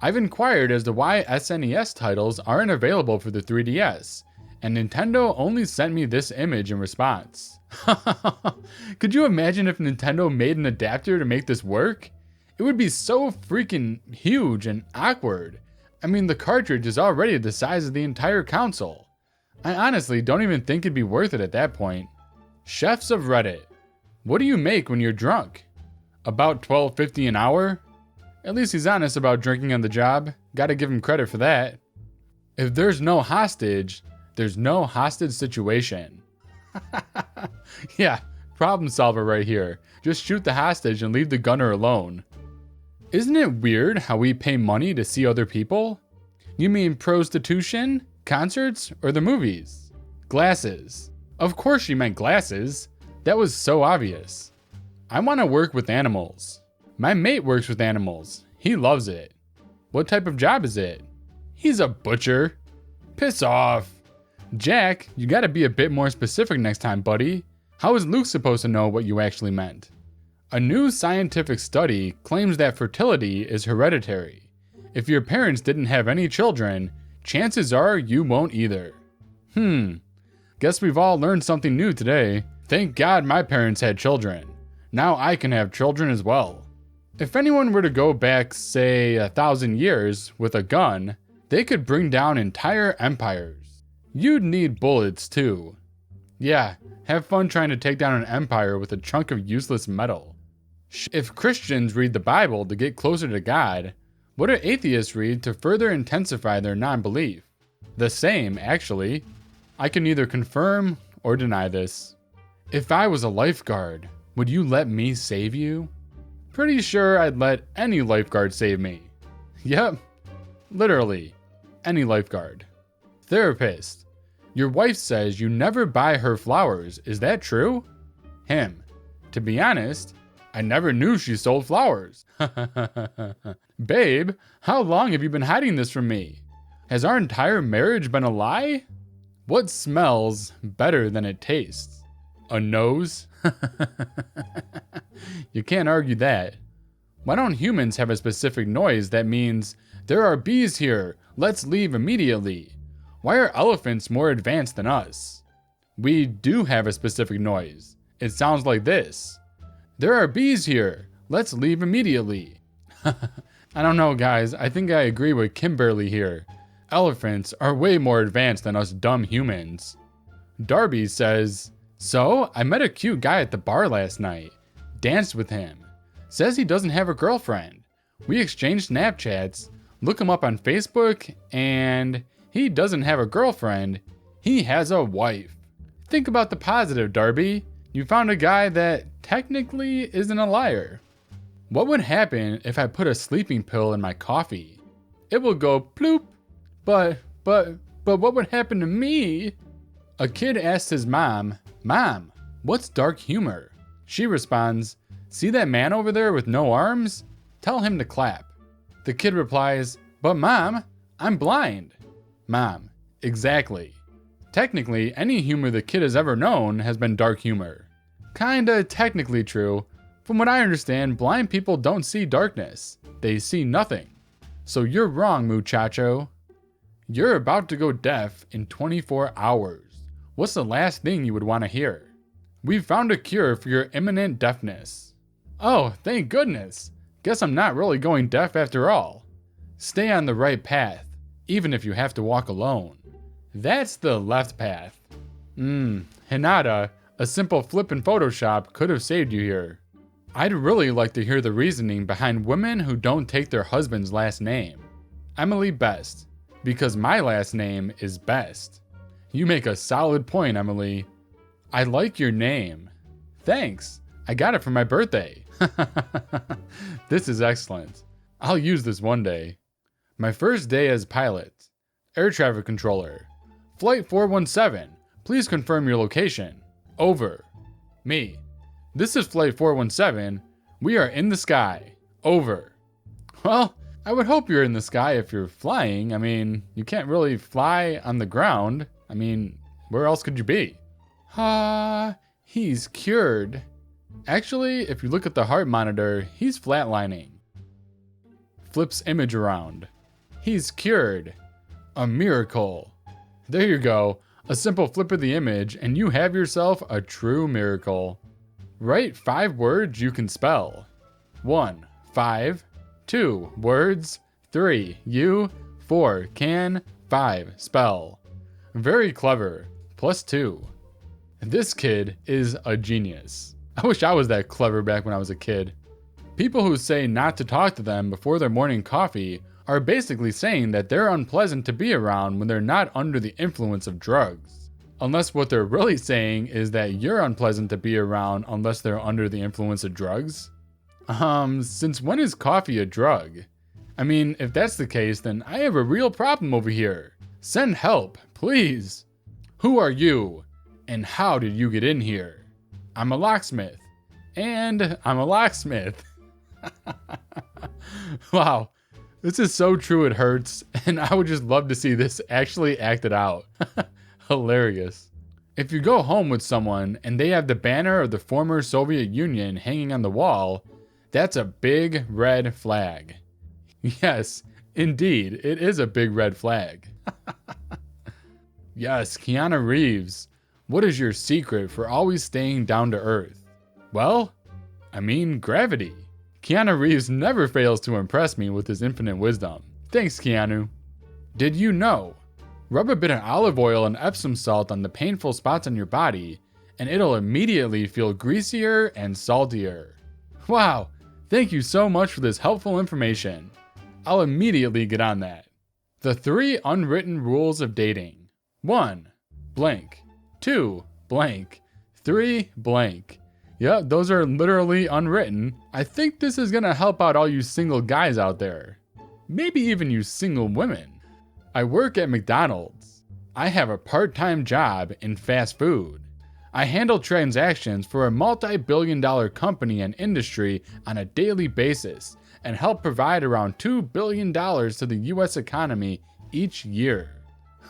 I've inquired as to why SNES titles aren't available for the 3DS, and Nintendo only sent me this image in response. Could you imagine if Nintendo made an adapter to make this work? It would be so freaking huge and awkward. I mean, the cartridge is already the size of the entire console. I honestly don't even think it'd be worth it at that point. Chefs of Reddit. What do you make when you're drunk? About $12.50 an hour? At least he's honest about drinking on the job. Gotta give him credit for that. If there's no hostage, there's no hostage situation. Yeah, problem solver right here. Just shoot the hostage and leave the gunner alone. Isn't it weird how we pay money to see other people? You mean prostitution, concerts, or the movies? Glasses. Of course she meant glasses. That was so obvious. I want to work with animals. My mate works with animals. He loves it. What type of job is it? He's a butcher. Piss off. Jack, you gotta be a bit more specific next time, buddy. How is Luke supposed to know what you actually meant? A new scientific study claims that fertility is hereditary. If your parents didn't have any children, chances are you won't either. Guess we've all learned something new today. Thank God my parents had children. Now I can have children as well. If anyone were to go back, say, 1,000 years with a gun, they could bring down entire empires. You'd need bullets too. Yeah, have fun trying to take down an empire with a chunk of useless metal. If Christians read the Bible to get closer to God, what do atheists read to further intensify their non-belief? The same, actually. I can neither confirm or deny this. If I was a lifeguard, would you let me save you? Pretty sure I'd let any lifeguard save me. Yep, literally, any lifeguard. Therapist. Your wife says you never buy her flowers, is that true? Him. To be honest, I never knew she sold flowers. Babe, how long have you been hiding this from me? Has our entire marriage been a lie? What smells better than it tastes? A nose? You can't argue that. Why don't humans have a specific noise that means, there are bees here, let's leave immediately? Why are elephants more advanced than us? We do have a specific noise. It sounds like this. There are bees here, let's leave immediately. I don't know, guys, I think I agree with Kimberly here. Elephants are way more advanced than us dumb humans. Darby says, so, I met a cute guy at the bar last night. Danced with him. Says he doesn't have a girlfriend. We exchanged Snapchats, look him up on Facebook, and he doesn't have a girlfriend. He has a wife. Think about the positive, Darby. You found a guy that technically isn't a liar. What would happen if I put a sleeping pill in my coffee? It will go ploop. But what would happen to me? A kid asks his mom, Mom, what's dark humor? She responds, see that man over there with no arms? Tell him to clap. The kid replies, but Mom, I'm blind. Mom, exactly. Technically, any humor the kid has ever known has been dark humor. Kinda technically true. From what I understand, blind people don't see darkness. They see nothing. So you're wrong, muchacho. You're about to go deaf in 24 hours. What's the last thing you would want to hear? We've found a cure for your imminent deafness. Oh, thank goodness. Guess I'm not really going deaf after all. Stay on the right path, even if you have to walk alone. That's the left path. Hinata, a simple flip in Photoshop could have saved you here. I'd really like to hear the reasoning behind women who don't take their husband's last name. Emily Best, because my last name is Best. You make a solid point, Emily. I like your name. Thanks. I got it for my birthday. This is excellent. I'll use this one day. My first day as pilot. Air traffic controller. Flight 417. Please confirm your location. Over. Me. This is Flight 417. We are in the sky. Over. Well, I would hope you're in the sky if you're flying. I mean, you can't really fly on the ground. I mean, where else could you be? He's cured. Actually, if you look at the heart monitor, he's flatlining. flips image around. He's cured. A miracle. There you go. A simple flip of the image and you have yourself a true miracle. Write 5 words you can spell. 1. 5. 2. Words. 3. You. 4. Can. 5. Spell. Very clever. +2. This kid is a genius. I wish I was that clever back when I was a kid. People who say not to talk to them before their morning coffee are basically saying that they're unpleasant to be around when they're not under the influence of drugs. Unless what they're really saying is that you're unpleasant to be around unless they're under the influence of drugs. Since when is coffee a drug? I mean, if that's the case, then I have a real problem over here. Send help, please. Who are you? And how did you get in here? I'm a locksmith. And I'm a locksmith. Wow, this is so true it hurts, and I would just love to see this actually acted out. Hilarious. If you go home with someone and they have the banner of the former Soviet Union hanging on the wall, that's a big red flag. Yes, indeed, it is a big red flag. Yes, Keanu Reeves. What is your secret for always staying down to earth? Well, I mean gravity. Keanu Reeves never fails to impress me with his infinite wisdom. Thanks, Keanu. Did you know? Rub a bit of olive oil and Epsom salt on the painful spots on your body, and it'll immediately feel greasier and saltier. Wow, thank you so much for this helpful information. I'll immediately get on that. The 3 unwritten rules of dating. 1. Blank. 2. Blank. 3. Blank. Yeah, those are literally unwritten. I think this is gonna help out all you single guys out there. Maybe even you single women. I work at McDonald's. I have a part-time job in fast food. I handle transactions for a multi-billion-dollar company and industry on a daily basis and help provide around $2 billion to the US economy each year.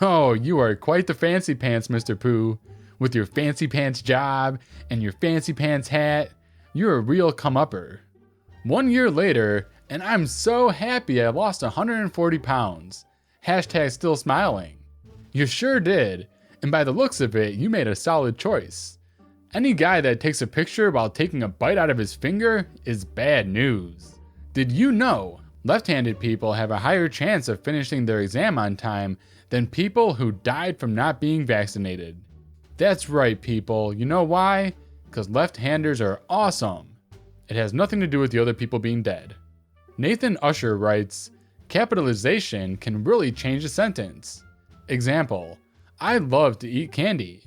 Oh, you are quite the fancy pants, Mr. Pooh. With your fancy pants job and your fancy pants hat, you're a real come-upper. 1 year later, and I'm so happy I lost 140 pounds. Hashtag still smiling. You sure did, and by the looks of it, you made a solid choice. Any guy that takes a picture while taking a bite out of his finger is bad news. Did you know left-handed people have a higher chance of finishing their exam on time than people who died from not being vaccinated? That's right, people. You know why? Because left-handers are awesome. It has nothing to do with the other people being dead. Nathan Usher writes, capitalization can really change a sentence. Example, I love to eat candy.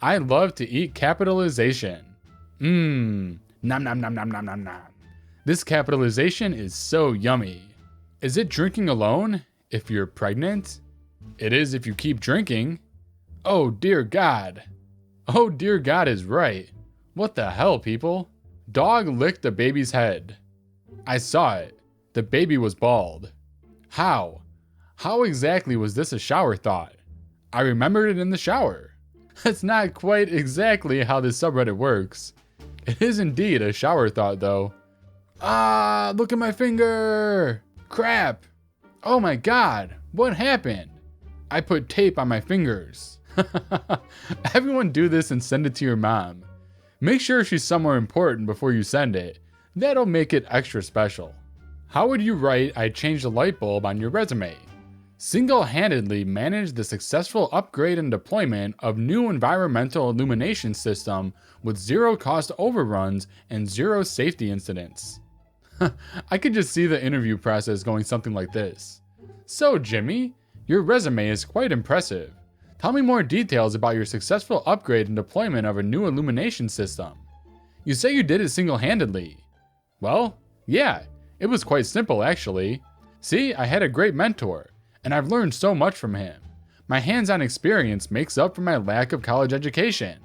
I love to eat capitalization. Nom nom nom nom nom nom nom. This capitalization is so yummy. Is it drinking alone if you're pregnant? It is if you keep drinking. Oh dear God. Oh dear God is right. What the hell, people? Dog licked the baby's head. I saw it. The baby was bald. How? How exactly was this a shower thought? I remembered it in the shower. That's not quite exactly how this subreddit works. It is indeed a shower thought though. Ah, look at my finger! Crap! Oh my God, what happened? I put tape on my fingers. Everyone do this and send it to your mom. Make sure she's somewhere important before you send it. That'll make it extra special. How would you write I changed a light bulb on your resume? Single-handedly managed the successful upgrade and deployment of new environmental illumination system with 0 cost overruns and 0 safety incidents. I could just see the interview process going something like this. So Jimmy, your resume is quite impressive. Tell me more details about your successful upgrade and deployment of a new illumination system. You say you did it single-handedly. Well, yeah, it was quite simple actually. See, I had a great mentor, and I've learned so much from him. My hands-on experience makes up for my lack of college education.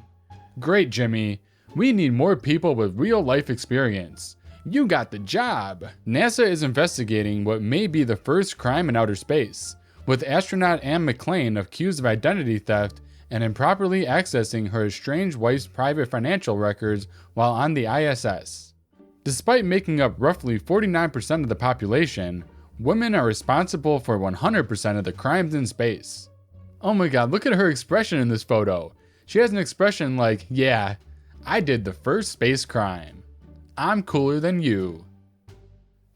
Great, Jimmy. We need more people with real-life experience. You got the job. NASA is investigating what may be the first crime in outer space, with astronaut Anne McClain accused of identity theft and improperly accessing her estranged wife's private financial records while on the ISS. Despite making up roughly 49% of the population, Women are responsible for 100% of the crimes in space. Oh my god, look at her expression in this photo. She has an expression like, yeah, I did the first space crime. I'm cooler than you.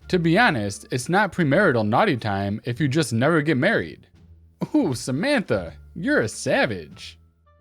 To be honest, it's not premarital naughty time if you just never get married. Ooh, Samantha, you're a savage.